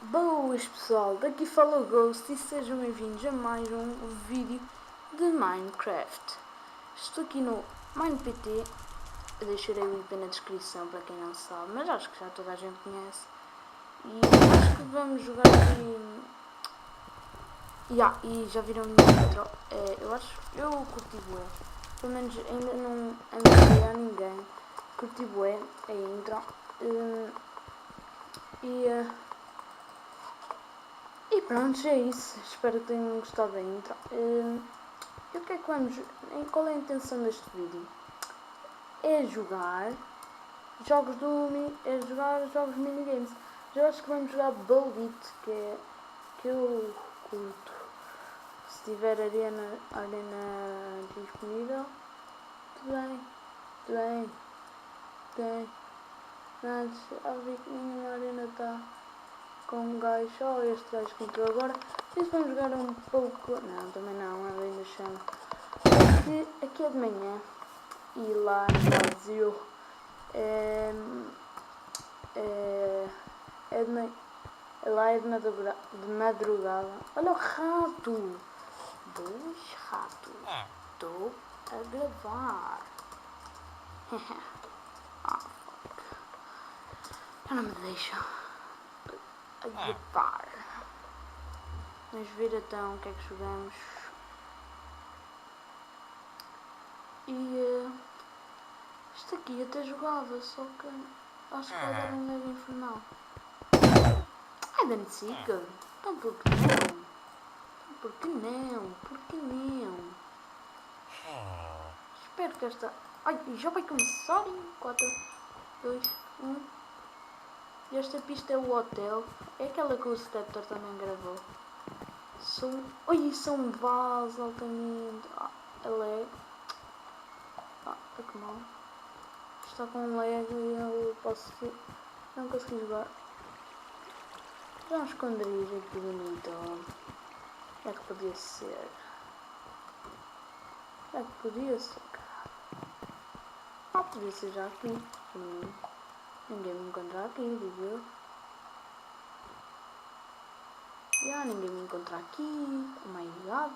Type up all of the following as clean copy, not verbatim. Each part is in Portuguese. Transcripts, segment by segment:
Boas pessoal, daqui fala o Ghost e sejam bem-vindos a mais um vídeo de Minecraft. Estou aqui no MinePT, eu deixarei o IP na descrição para quem não sabe, mas acho que já toda a gente conhece. E acho que vamos jogar aqui. E já viram a minha intro? Eu curti bué, pelo menos ainda não anunciei a ninguém. Curti bué a intro. E pronto, é isso. Espero que tenham gostado da intro. E o que é que vamos... Qual é a intenção deste vídeo? É jogar jogos jogos minigames. Eu acho que vamos jogar Bullbit, que eu curto. Se tiver arena disponível, tudo bem. Mas a ver que minha arena está com um gajo, só este gajo que entrou agora. Vocês vão jogar um pouco. Não, também não, ainda chama. Aqui é de manhã e lá no Brasil lá é de madrugada. Olha o rato! 2 ratos. Estou a gravar. Já não me deixa a gravar. Vamos ver então o que é que jogamos. E isto aqui até jogava, só que acho que vai dar um leve infernal. Ai, Dancica! Então por que não? Por que não? Espero que esta... Ai, já vai começar em 4, 2, 1. E esta pista é o hotel. É aquela que o Steptor também gravou. Isso é um vaso altamente. Ela é... que mal. Está com um lag e eu posso... Não consegui jogar. Já um esconderijo aqui bonito. É que podia ser. Podia ser já aqui. Ninguém me encontra aqui, digo eu. Ninguém me encontra aqui. Oh my god.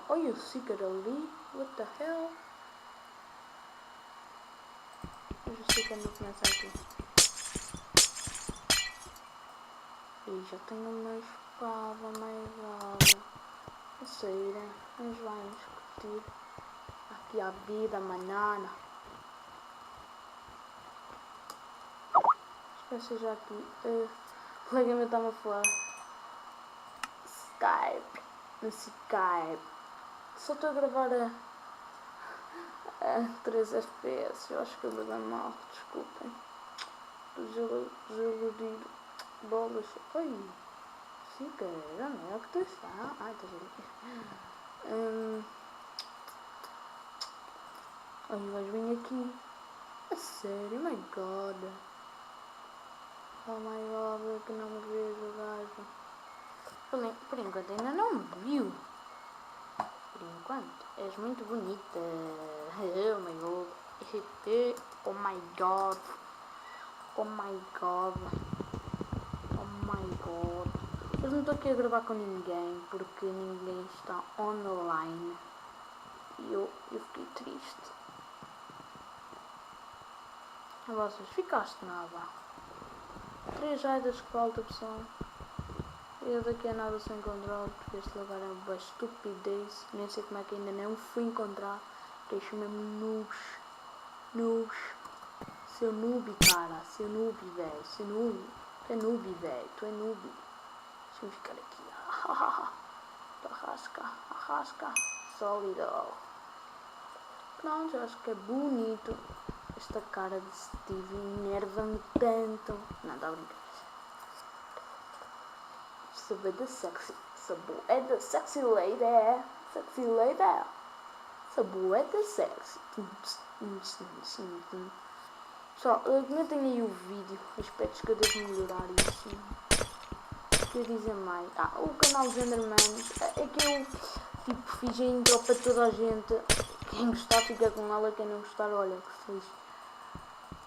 Olha o Seeker ali. What the hell? Mas o Seeker não começa aqui. E já tenho uma espada, my god. Não sei, né? Mas vamos curtir aqui a vida, manana. Espero que seja aqui. O colega meu está-me a falar. Skype. Só estou a gravar a 3 FPS. Eu acho que eu vou dar mal. Desculpem. Desagredir bolas. Oi. Sim, cara. Não é o que tu está. Estás ali. Olha, o gajo vem aqui. A sério, my god. Oh my god, que não me vejo o gajo. Por enquanto ainda não me viu. Por enquanto. És muito bonita. Oh my god. Oh my god. Oh my god. Oh my god. Eu não estou aqui a gravar com ninguém porque ninguém está online. E eu fiquei triste. Vocês ficaste nada. 3 aidas que falta, pessoal. Eu daqui a nada sou encontrado porque este lugar é uma estupidez. Nem sei como é que ainda não fui encontrar. Deixo mesmo noobs. Seu noob, cara. Seu noob, velho. Tu é noob, velho. Deixa-me ficar aqui. Arrasca. Sólido. Pronto, eu acho que é bonito. Esta cara de Steve enerva-me tanto. Não, dá brincar. Saber da sexy. É da sexy lady. Saber da sexy. Pessoal, comentem aí o vídeo. Aspectos que eu devo melhorar isso. Quer dizer mais. O canal Genderman. É que eu fiz a intro para toda a gente. Quem gostar fica com ela. Quem não gostar, olha que feliz.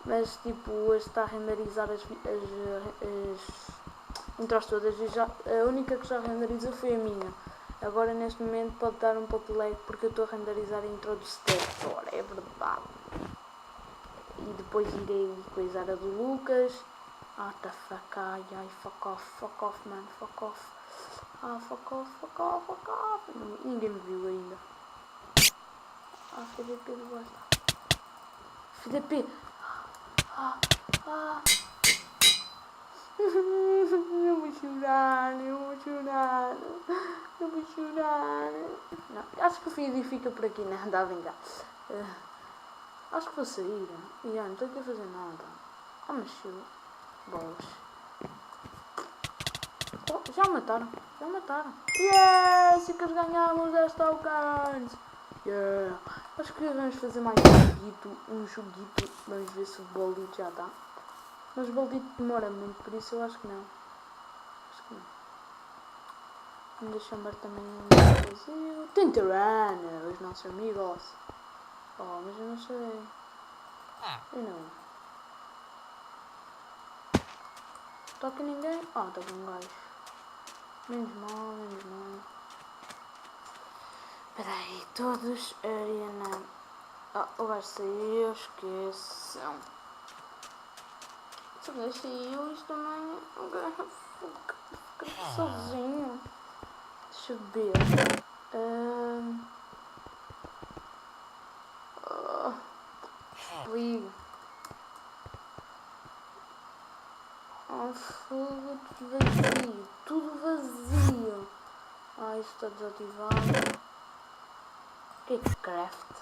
Mas tipo, hoje está a renderizar as intros todas e já, a única que já renderizou foi a minha. Agora neste momento pode dar um pouco de lag porque eu estou a renderizar a intro do Steptor, é verdade. E depois irei coisar a do Lucas. Ah, tá fuck, ai, fuck off, man, fuck off. Ah, fuck off. Ninguém me viu ainda. Ah, FDP do bosta. FDP. Eu vou chorar. Não, acho que o vídeo fica por aqui, né? Dá a vingar. Acho que vou sair. E não estou aqui a fazer nada. Ah, mas chill. Bolas. Oh, já mataram. Yes! E que ganhamos esta Alcance. Yeah! Acho que vamos fazer mais um joguito. Vamos ver se o Boldito já dá. Mas o Boldito demora muito, por isso eu acho que não. Deixa-me ver também um Brasil. Tinterana, os nossos amigos. Oh, mas eu não sei. Eu não. Toca ninguém? Ah, toca um gajo. Menos mal. Peraí, todos Ariana. Ah, o gajo saiu, esqueçam. Se o gajo saiu, isto também. O gajo fica sozinho. Deixa eu ver. Liga. Oh, fogo, tudo vazio. Ah, isso está desativado. O que é craft?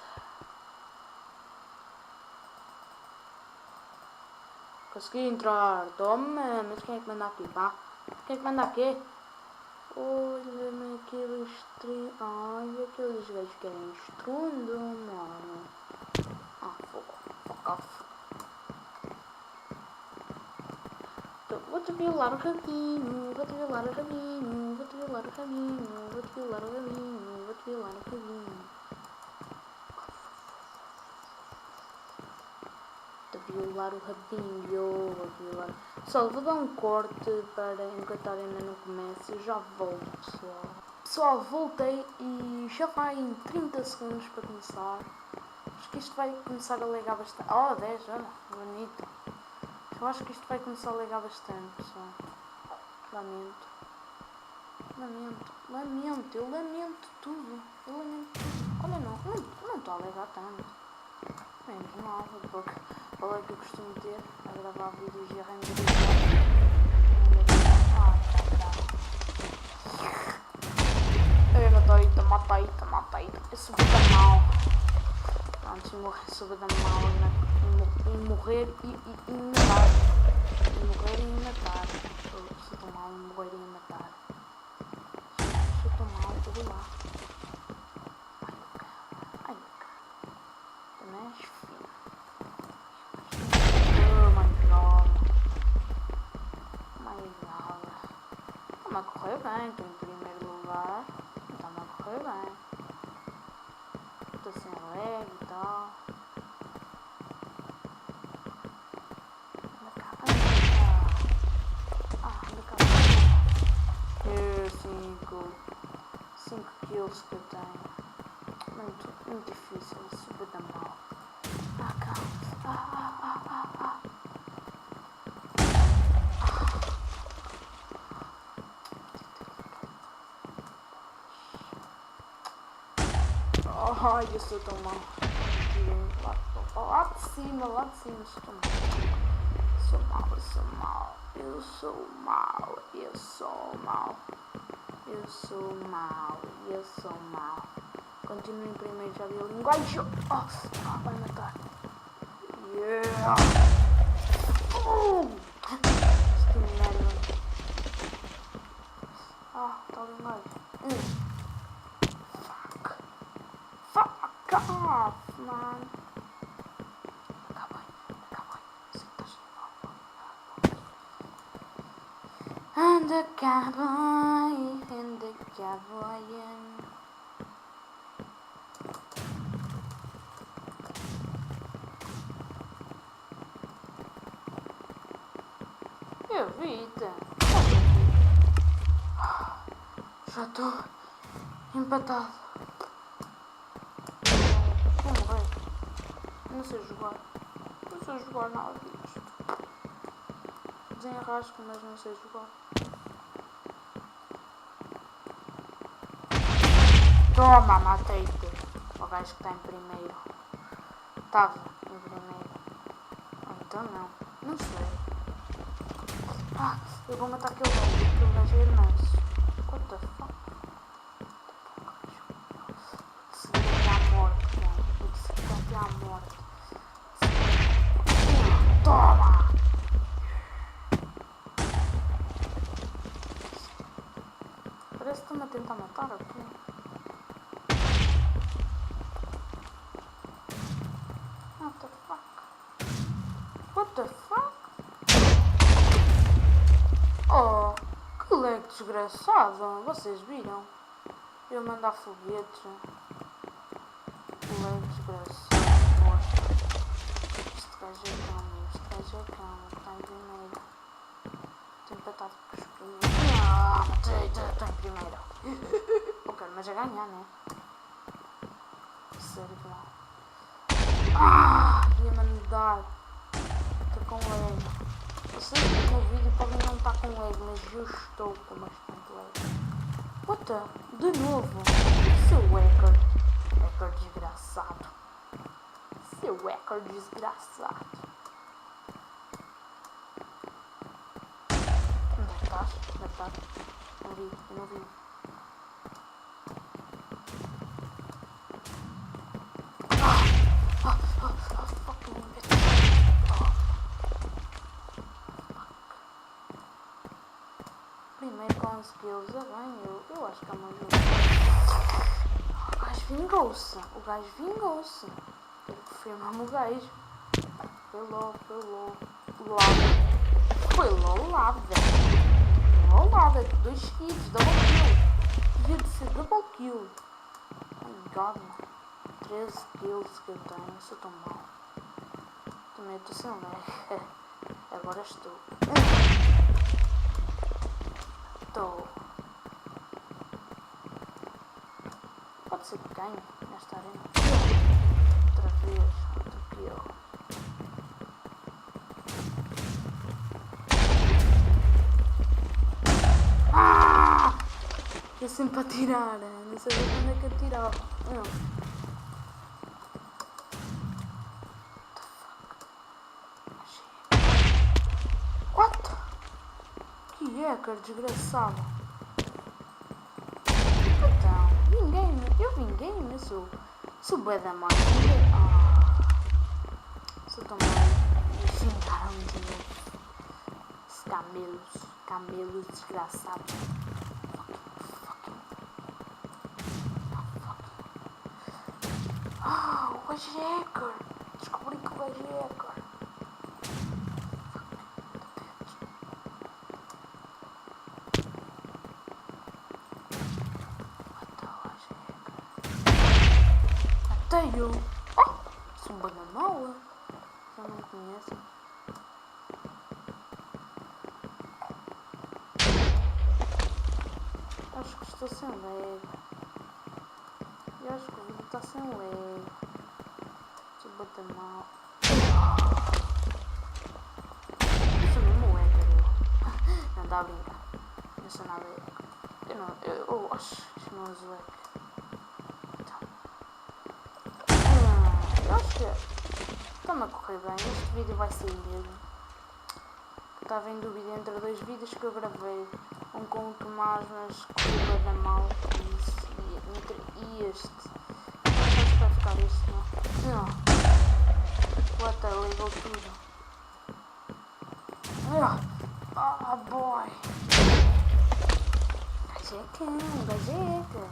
Consegui entrar. Toma, mas quem é que manda aqui? Pá? Quem é que manda aqui? Olha-me aqueles ai, aqueles gajos que querem estrondo, mano. Ah, fuck off. Vou-te violar o rabinho. Violar o rabinho, Pessoal, vou dar um corte para enquanto a arena não comece. Eu já volto, pessoal. Pessoal, voltei e já vai em 30 segundos para começar. Acho que isto vai começar a ligar bastante. Oh, 10, olha, bonito. Eu acho que isto vai começar a ligar bastante, pessoal. Lamento, eu lamento tudo. Olha, não está a ligar tanto. Menos mal, porque qual é que eu costumo ter a gravar vídeos e a renderizar. Matei. Eu sou bada mal. Pronto, sou bada mal em morrer e matar. Sou tão mal em morrer e matar. Sou tão mal, tudo lá. Ai, também és fino. Oh my god. Está-me a correr bem, estou em primeiro lugar. Está-me a correr bem. Estou sem lag e tal. Anda cá. Anda cá. 5 kills que eu tenho. Muito difícil, super da mal. Ai, eu sou tão mal. Lá de cima, sou tão mal. Eu sou mal. Continuo em primeiro, já vi a linguagem. Vai matar. Yeah. Isto é merda. Tá a linguagem. Fuck off, man. Acabei. Sei que estás and the cowboy. Evita. Já estou empatado. Vou morrer. Não sei jogar. Não sei jogar nada disto. Desenrasco, mas não sei jogar. Toma, matei-te. O gajo que está em primeiro. Estava em primeiro. Ou então não. Não sei. Ah, eu vou matar aquele gajo é imenso. What the fuck? Vou te seguir até à morte, mano. Vou te seguir até à morte. Toma! Parece que estão-me a tentar matar aqui. What the fuck? What the fuck? Oh, que lag desgraçado. Vocês viram? Eu mandar foguetes. Que lag desgraçado. Este gajo é calmo. Este gajo é calmo. Está em primeiro. Estou empatado com os primeiros. Ah, matei. Estou em primeiro. Eu quero mais a ganhar, né? Sério que não. Ah, ia mandar. Estou com lag. Vocês no meu vídeo podem não estar com lag, mas eu estou com bastante lag. What the? De novo? Seu hacker. Hacker desgraçado. Seu hacker desgraçado. Onde é que estás? Onde é que estás? Não vi, eu não vi. Fucking bitch. Primeiro com skills, é bem, eu acho que é uma ajuda. O gajo vingou-se. O gajo vingou-se. Ele confirma-me o gajo. Foi logo lá. Foi logo lá, velho. Logo lá, velho. 2 seguidos, double kill. Devia de ser double kill. Oh my god, mano. 13 kills que eu tenho, sou tão mal. Também estou sem lag. Agora estou. Pode ser que ganhe nesta arena. Outra vez, outro kill. Ah! Eu sempre a tirar, não sabia quando é que eu tirava. Não. What? Que hacker desgraçado. Eu vinguei-me, sou bué da mãe. Sou tão bem. Vingaram-me de novo. Camelos desgraçados. Ah, o gajo é hacker. Descobri que o gajo é hacker. Tenho! Oh! Sou uma bananola! Já não me conhecem. Acho que estou sem lag. Eu acho que o vídeo está sem lag. Sou bananola. Sou mesmo hacker. Não dá a brincar. Não sou nada hacker. Eu acho que não uso hacker. Eu acho que está-me a correr bem. Este vídeo vai sair mesmo. Estava em dúvida entre 2 vídeos que eu gravei. Um com o Tomás, mas correu bem mal. E este. Acho que vai ficar este, não? Não. What the, ligou tudo. Ah, boy. Gajeca.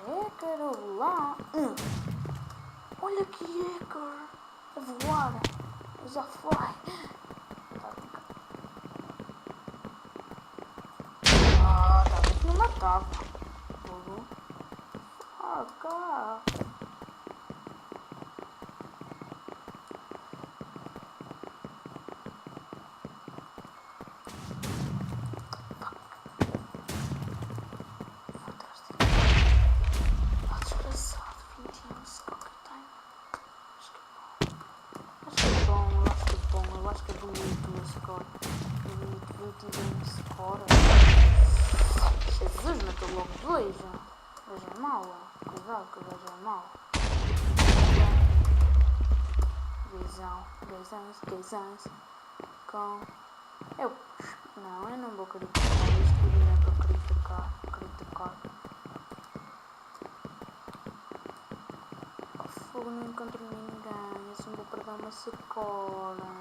Hacker, lá. Olha que hacker. A voar. Já foi. Ah, tá bem que não matava. Ah, cá. sabe que o gajo é mau. Gaysãos. Com... Eu não vou criticar. Este vídeo não é para criticar. Fogo, não encontro ninguém. Assim vou perder uma sacola.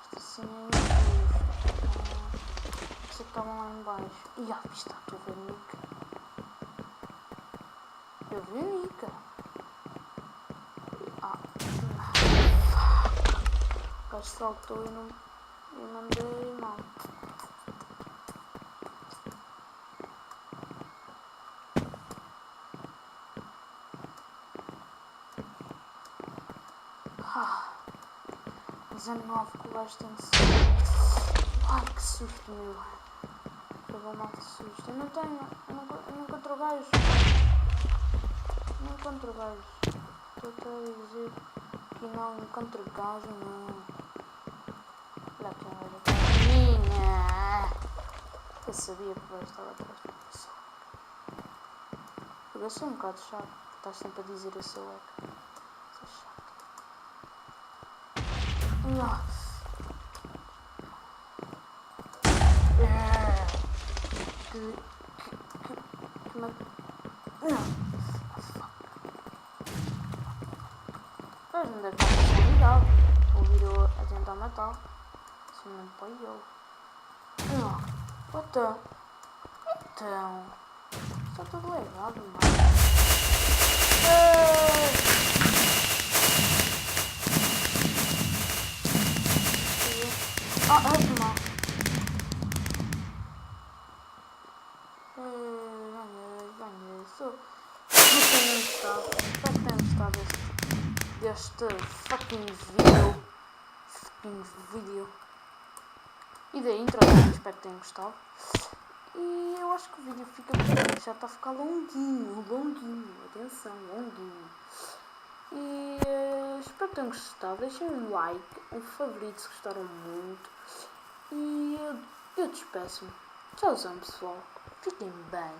Isto assim é injusto. Você estava lá em baixo. E a vista, estou a ver Nika. Eu vi a Nika. O gajo saltou e não dei mal. Ah, 19 que o gajo tem que ser. Ai, que susto, meu. Pegou mal de susto. Eu não encontro o gajo. Não encontro o gajo. Estou a dizer que não encontro o gajo, não. Olha aqui um gajo atrás de minha. Eu sabia que o gajo estava atrás de mim. Eu sou um bocado chato. Estás sempre a dizer eu sou eco. Sou chato. Nossa. Pois não deve estar muito ligado. O vídeo a tentar matar. Se não põe eu. Então. Está tudo errado, mano. Mano. Ganhei. Espero que tenham gostado deste fucking vídeo. E da intro também, espero que tenham gostado. E eu acho que o vídeo fica por aqui, já está a ficar longuinho, atenção, longuinho. E espero que tenham gostado, deixem um like, um favorito se gostaram muito. E eu despeço-me. Tchauzão, pessoal, fiquem bem.